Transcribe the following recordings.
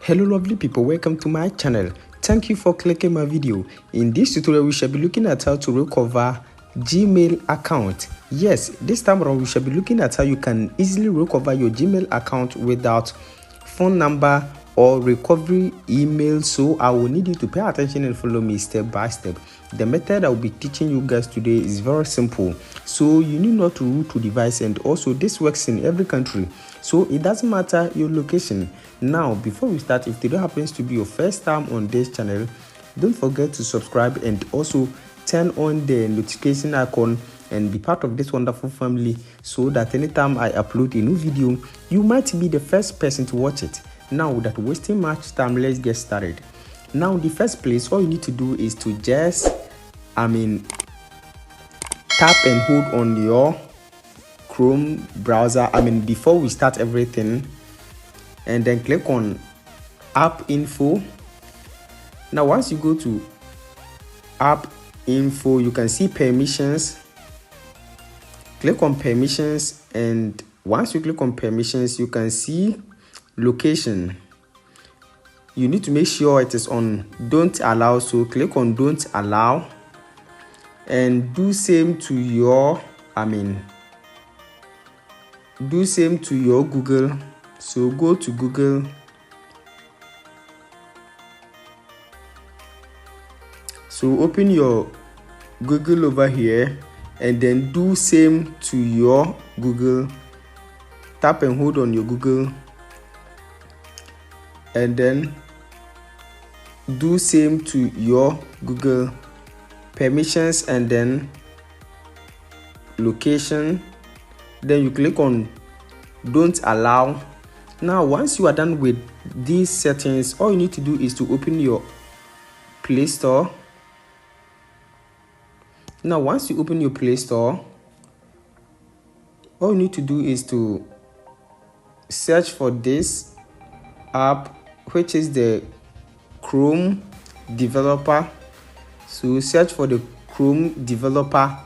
Hello lovely people, welcome to my channel. Thank you for clicking my video. In this tutorial we shall be looking at how to recover Gmail account. Yes, this time around we shall be looking at how you can easily recover your Gmail account without phone number or recovery email. So I will need you to pay attention and follow me step by step. The method I will be teaching you guys today is very simple, so you need not to root to device, and also this works in every country, so it doesn't matter your location. Now before we start, if today happens to be your first time on this channel, don't forget to subscribe and also turn on the notification icon and be part of this wonderful family, so that anytime I upload a new video you might be the first person to watch it. Now without wasting much time, let's get started. Now in the first place, all you need to do is to just tap and hold on your Chrome browser before we start everything, and then click on app info. Now once you go to app info, you can see permissions. Click on permissions, and once you click on permissions you can see location. You need to make sure it is on don't allow, so click on don't allow, and do same to your Google. So go to Google, so open your Google over here, and then do same to your Google. Tap and hold on your Google, and then do same to your Google permissions, and then location. Then you click on don't allow. Now once you are done with these settings, all you need to do is to open your Play Store. Now once you open your Play Store, all you need to do is to search for this app, which is the Chrome developer. So search for the Chrome developer,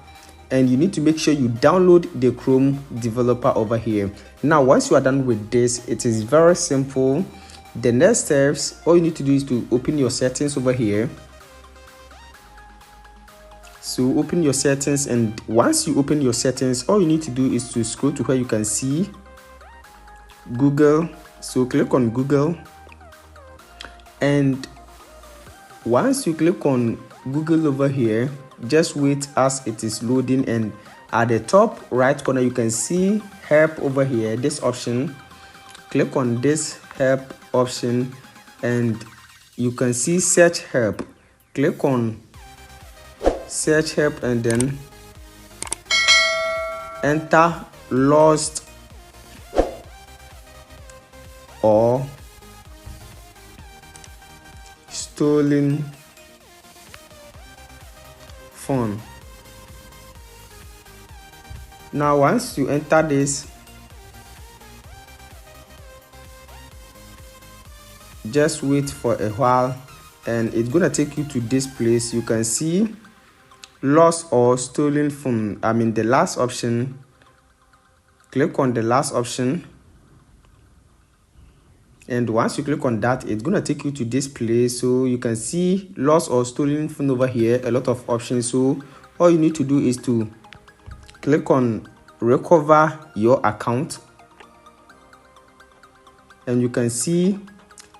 and you need to make sure you download the Chrome developer over here. Now once you are done with this, it is very simple. The next steps, all you need to do is to open your settings over here. So open your settings, and once you open your settings, all you need to do is to scroll to where you can see Google. So click on Google, and once you click on Google over here, just wait as it is loading, and at the top right corner you can see help over here, this option. Click on this help option, and you can see search help. Click on search help, and then enter lost or stolen phone. Now once you enter this, just wait for a while, and it's gonna take you to this place. You can see lost or stolen phone, the last option. Click on the last option, and once you click on that, it's gonna take you to this place. So you can see lost or stolen phone over here, a lot of options. So all you need to do is to click on recover your account, and you can see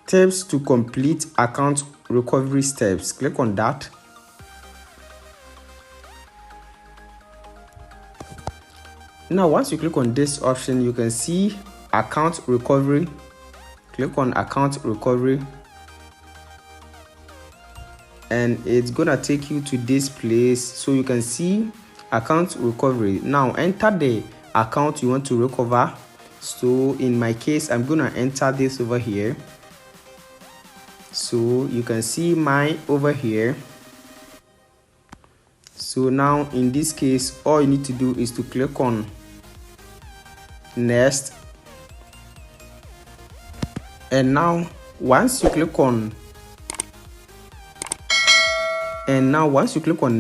tips to complete account recovery steps. Click on that. Now once you click on this option, you can see account recovery. Click on account recovery, and it's gonna take you to this place. So you can see account recovery. Now enter the account you want to recover. So in my case, I'm gonna enter this over here. So you can see mine over here. So now in this case, all you need to do is to click on next, and now once you click on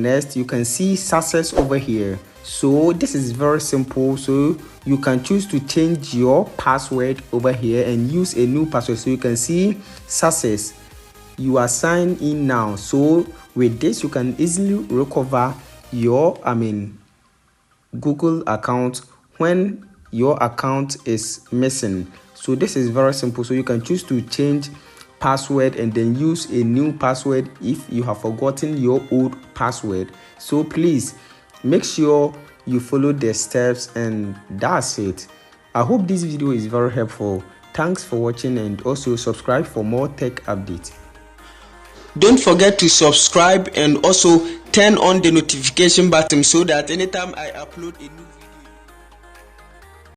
next, you can see success over here. So this is very simple. So you can choose to change your password over here and use a new password. So you can see success, you are signed in now. So with this you can easily recover your Google account when your account is missing. So this is very simple. So you can choose to change password and then use a new password if you have forgotten your old password. So please make sure you follow the steps, and that's it. I hope this video is very helpful. Thanks for watching, and also subscribe for more tech updates. Don't forget to subscribe and also turn on the notification button so that anytime I upload a new video